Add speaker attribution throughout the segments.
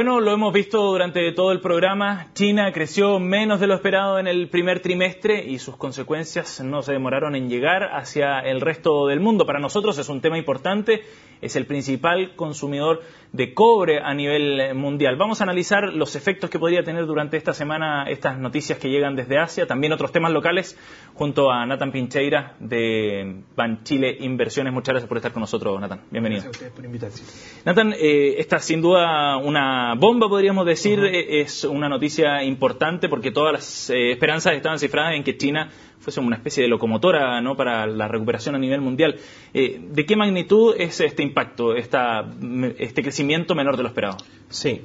Speaker 1: Bueno, lo hemos visto durante todo el programa. China creció menos de lo esperado en el primer trimestre y sus consecuencias no se demoraron en llegar hacia el resto del mundo. Para nosotros es un tema importante, es el principal consumidor de cobre a nivel mundial. Vamos a analizar los efectos que podría tener durante esta semana estas noticias que llegan desde Asia, también otros temas locales, junto a Nathan Pincheira de Banchile Inversiones. Muchas gracias por estar con nosotros, Nathan. Bienvenido.
Speaker 2: Gracias a ustedes por invitarse.
Speaker 1: Nathan, esta sin duda una bomba, podríamos decir. Es una noticia importante porque todas las esperanzas estaban cifradas en que China fuese una especie de locomotora, ¿no?, para la recuperación a nivel mundial. ¿De qué magnitud es este impacto, este crecimiento menor de lo esperado?
Speaker 2: Sí,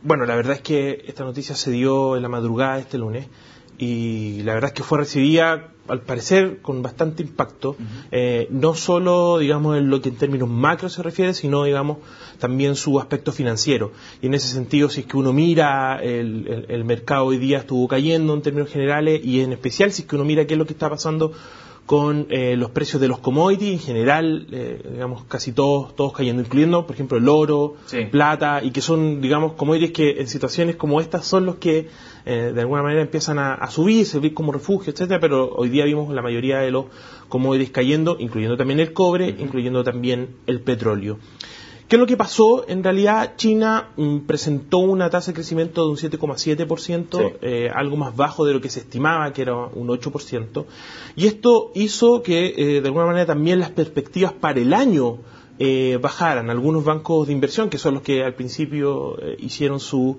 Speaker 2: bueno, la verdad es que esta noticia se dio en la madrugada de este lunes y la verdad es que fue recibida, al parecer, con bastante impacto, no solo, digamos, en lo que en términos macro se refiere, sino, digamos, también su aspecto financiero. Y en ese sentido, si es que uno mira, el mercado hoy día estuvo cayendo en términos generales, y en especial si es que uno mira qué es lo que está pasando con los precios de los commodities en general, digamos, casi todos cayendo, incluyendo, por ejemplo, el oro, plata, y que son, digamos, commodities que en situaciones como estas son los que de alguna manera empiezan a subir, servir como refugio, etcétera, pero hoy día vimos la mayoría de los commodities cayendo, incluyendo también el cobre, incluyendo también el petróleo. ¿Qué es lo que pasó? En realidad, China presentó una tasa de crecimiento de un 7,7%, algo más bajo de lo que se estimaba, que era un 8%, y esto hizo que, de alguna manera, también las perspectivas para el año bajaran. Algunos bancos de inversión, que son los que al principio hicieron su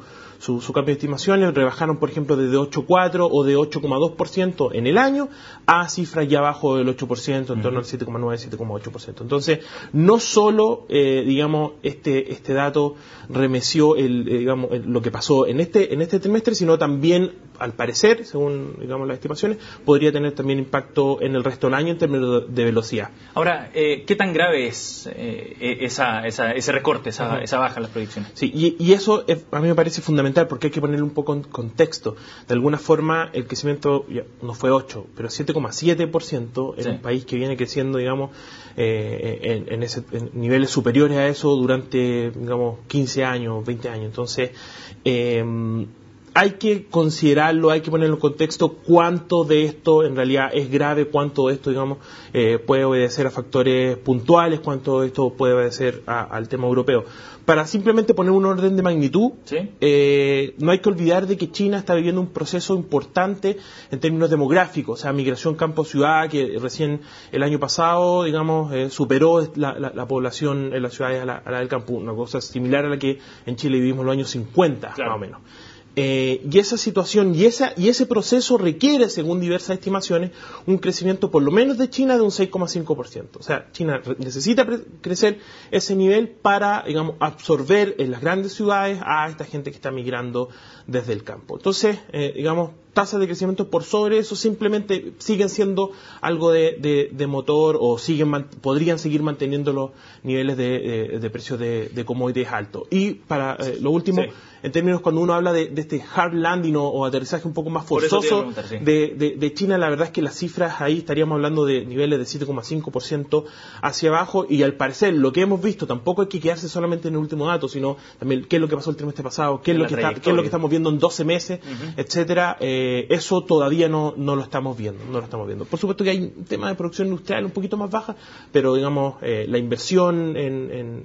Speaker 2: cambio de estimaciones, rebajaron, por ejemplo, desde 8,4 o de 8,2% en el año a cifras ya abajo del 8%, en torno al 7,9, 7,8%. Entonces, no solo, digamos, este dato remeció lo que pasó en este trimestre, sino también, al parecer, según, digamos, las estimaciones, podría tener también impacto en el resto del año en términos de velocidad.
Speaker 1: Ahora, ¿qué tan grave es ese recorte, esa baja en las proyecciones?
Speaker 2: Sí, y eso a mí me parece fundamental, porque hay que ponerle un poco en contexto. De alguna forma, el crecimiento no fue 8, pero 7,7% en un país que viene creciendo, digamos, en niveles superiores a eso durante, digamos, 15 años, 20 años. Entonces, hay que considerarlo, hay que ponerlo en contexto cuánto de esto en realidad es grave, cuánto de esto, digamos, puede obedecer a factores puntuales, cuánto de esto puede obedecer al tema europeo. Para simplemente poner un orden de magnitud, no hay que olvidar de que China está viviendo un proceso importante en términos demográficos, o sea, migración campo-ciudad, que recién el año pasado, digamos, superó la población en las ciudades a la del campo, una cosa similar a la que en Chile vivimos en los años 50, más o menos. Y esa situación y ese proceso requiere, según diversas estimaciones, un crecimiento por lo menos de China de un 6,5%. O sea, China necesita crecer ese nivel para, digamos, absorber en las grandes ciudades a esta gente que está migrando desde el campo. Entonces, digamos, tasas de crecimiento por sobre eso simplemente siguen siendo algo de motor, o podrían seguir manteniendo los niveles de precios de commodities altos. Y para lo último, en términos cuando uno habla de este hard landing o aterrizaje un poco más forzoso de China, la verdad es que las cifras ahí estaríamos hablando de niveles de 7,5% hacia abajo, y al parecer lo que hemos visto, tampoco hay que quedarse solamente en el último dato, sino también qué es lo que pasó el trimestre pasado, qué es lo que estamos viendo en 12 meses, etcétera. Eso todavía no lo estamos viendo, Por supuesto que hay un tema de producción industrial un poquito más baja, pero, digamos, la inversión en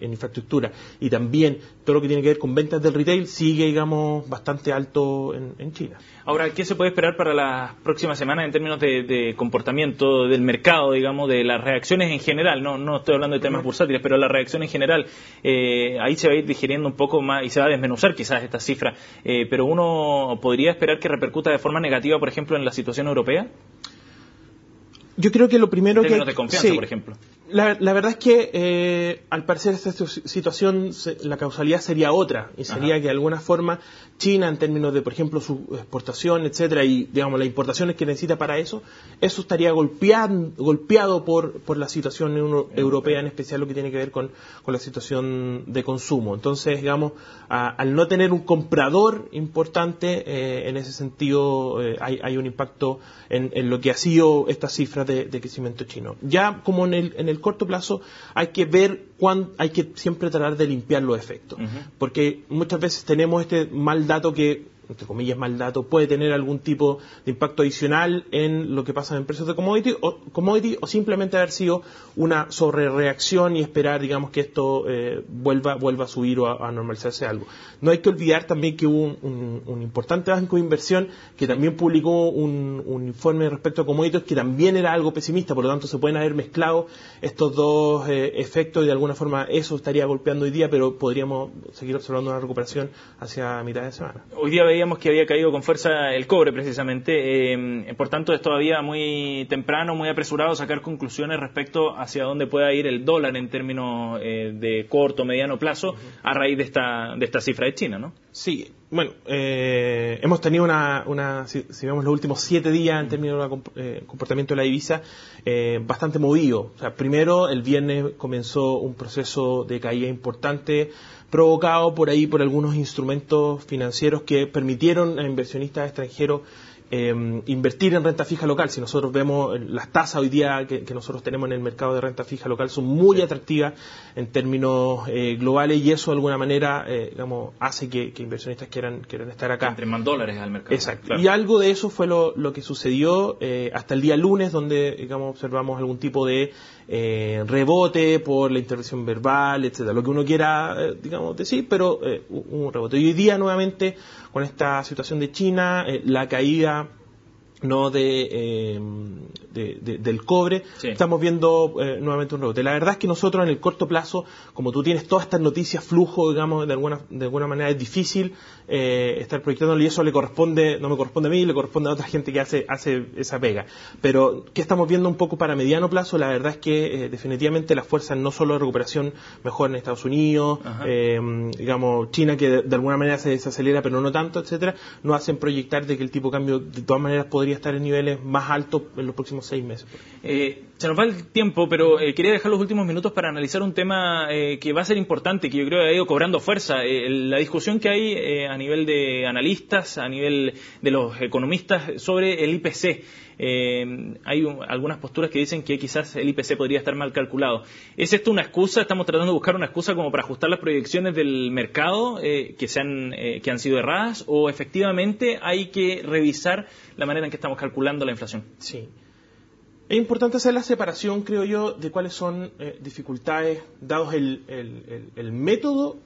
Speaker 2: infraestructura y también todo lo que tiene que ver con ventas del retail sigue, digamos, bastante alto en China.
Speaker 1: Ahora, ¿qué se puede esperar para las próximas semanas en términos de comportamiento del mercado, digamos, de las reacciones en general? No estoy hablando de temas bursátiles, pero la reacción en general, ahí se va a ir digiriendo un poco más y se va a desmenuzar quizás esta cifra, pero uno podría esperar que repercuta de forma negativa, por ejemplo, en la situación europea.
Speaker 2: Yo creo que lo primero
Speaker 1: en términos de confianza, por ejemplo.
Speaker 2: La verdad es que al parecer esta situación, la causalidad sería otra, y sería que de alguna forma China, en términos de, por ejemplo, su exportación, etcétera, y, digamos, las importaciones que necesita para eso estaría golpeado por la situación europea, en especial lo que tiene que ver con la situación de consumo. Entonces, digamos, al no tener un comprador importante, en ese sentido hay un impacto en lo que ha sido estas cifras de crecimiento chino. Ya como en el corto plazo hay que ver hay que siempre tratar de limpiar los efectos, porque muchas veces tenemos este mal dato que, entre comillas mal dato, puede tener algún tipo de impacto adicional en lo que pasa en precios de commodity o simplemente haber sido una sobrereacción y esperar, digamos, que esto vuelva a subir o a normalizarse algo. No hay que olvidar también que hubo un importante banco de inversión que también publicó un informe respecto a commodities que también era algo pesimista, por lo tanto se pueden haber mezclado estos dos efectos y de alguna forma eso estaría golpeando hoy día, pero podríamos seguir observando una recuperación hacia mitad de semana.
Speaker 1: Hoy día veíamos que había caído con fuerza el cobre precisamente, por tanto es todavía muy temprano, muy apresurado sacar conclusiones respecto hacia dónde pueda ir el dólar en términos de corto, mediano plazo a raíz de esta cifra de China, ¿no?
Speaker 2: Sí, bueno, hemos tenido si vemos los últimos 7 días en términos de comportamiento de la divisa, bastante movido. O sea, primero, el viernes comenzó un proceso de caída importante, provocado por algunos instrumentos financieros que permitieron a inversionistas extranjeros invertir en renta fija local. Si nosotros vemos las tasas hoy día que nosotros tenemos en el mercado de renta fija local son muy atractivas en términos globales y eso de alguna manera hace que inversionistas quieran estar acá.
Speaker 1: Entren más dólares al mercado.
Speaker 2: Exacto. Claro. Y algo de eso fue lo que sucedió hasta el día lunes, donde observamos algún tipo de rebote por la intervención verbal, etcétera. Lo que uno quiera decir, pero un rebote. Y hoy día nuevamente con esta situación de China, la caída del cobre, sí. Estamos viendo nuevamente un rebote. La verdad es que nosotros en el corto plazo, como tú tienes todas estas noticias flujo, de alguna manera es difícil estar proyectándolo y eso no me corresponde a mí, le corresponde a otra gente que hace esa pega. Pero ¿qué estamos viendo un poco para mediano plazo? La verdad es que definitivamente las fuerzas no solo de recuperación mejoran en Estados Unidos, China que de alguna manera se desacelera pero no tanto, etcétera, nos hacen proyectar de que el tipo de cambio de todas maneras podría estar en niveles más altos en los próximos 6 meses.
Speaker 1: Se nos va el tiempo, pero quería dejar los últimos minutos para analizar un tema que va a ser importante, que yo creo que ha ido cobrando fuerza. La discusión que hay a nivel de analistas, a nivel de los economistas sobre el IPC. Hay algunas posturas que dicen que quizás el IPC podría estar mal calculado. ¿Es esto una excusa? ¿Estamos tratando de buscar una excusa como para ajustar las proyecciones del mercado que han sido erradas? ¿O efectivamente hay que revisar la manera en que estamos calculando la inflación?
Speaker 2: Sí. Es importante hacer la separación, creo yo, de cuáles son dificultades dados el método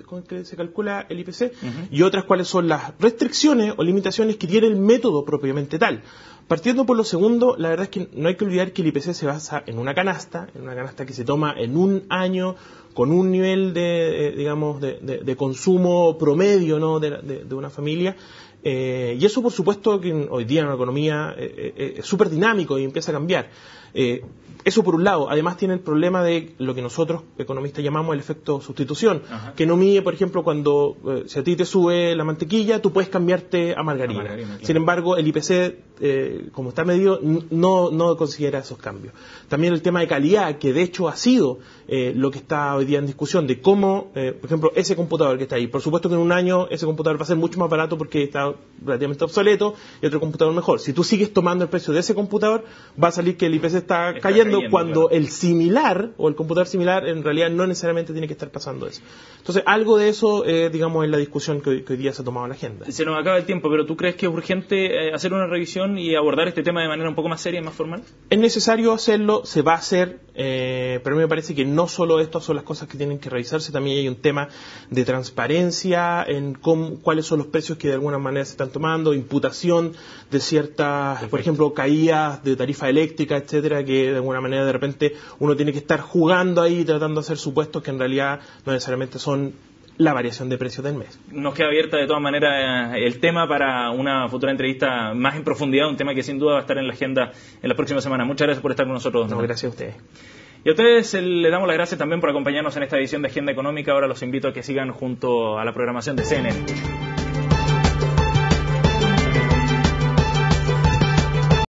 Speaker 2: con que se calcula el IPC y otras cuáles son las restricciones o limitaciones que tiene el método propiamente tal. Partiendo por lo segundo, la verdad es que no hay que olvidar que el IPC se basa en una canasta que se toma en un año con un nivel de consumo promedio, ¿no?, de una familia. Y eso, por supuesto, que hoy día en la economía es súper dinámico y empieza a cambiar. Eso por un lado. Además tiene el problema de lo que nosotros, economistas, llamamos el efecto sustitución, que no mide, por ejemplo, cuando si a ti te sube la mantequilla, tú puedes cambiarte a margarina. Claro. Sin embargo, el IPC, como está medido, no considera esos cambios. También el tema de calidad, que de hecho ha sido lo que está hoy día en discusión, de cómo, por ejemplo, ese computador que está ahí, por supuesto que en un año ese computador va a ser mucho más barato porque está relativamente obsoleto y otro computador mejor. Si tú sigues tomando el precio de ese computador, va a salir que el IPC está cayendo cuando claro. El similar o el computador similar en realidad no necesariamente tiene que estar pasando eso. Entonces, algo de eso, es la discusión que hoy día se ha tomado en la agenda.
Speaker 1: Se nos acaba el tiempo, pero ¿tú crees que es urgente hacer una revisión y abordar este tema de manera un poco más seria y más formal?
Speaker 2: Es necesario hacerlo, se va a hacer, pero a mí me parece que no solo esto son las cosas que tienen que revisarse, también hay un tema de transparencia en cuáles son los precios que de alguna manera se están tomando, imputación de ciertas, perfecto. Por ejemplo, caídas de tarifa eléctrica, etcétera, que de alguna manera de repente uno tiene que estar jugando ahí tratando de hacer supuestos que en realidad no necesariamente son la variación de precios del mes.
Speaker 1: Nos queda abierta de todas maneras el tema para una futura entrevista más en profundidad, un tema que sin duda va a estar en la agenda en la próxima semana. Muchas gracias por estar con nosotros.
Speaker 2: No, gracias a ustedes.
Speaker 1: Y a ustedes les damos las gracias también por acompañarnos en esta edición de Agenda Económica. Ahora los invito a que sigan junto a la programación de CNN.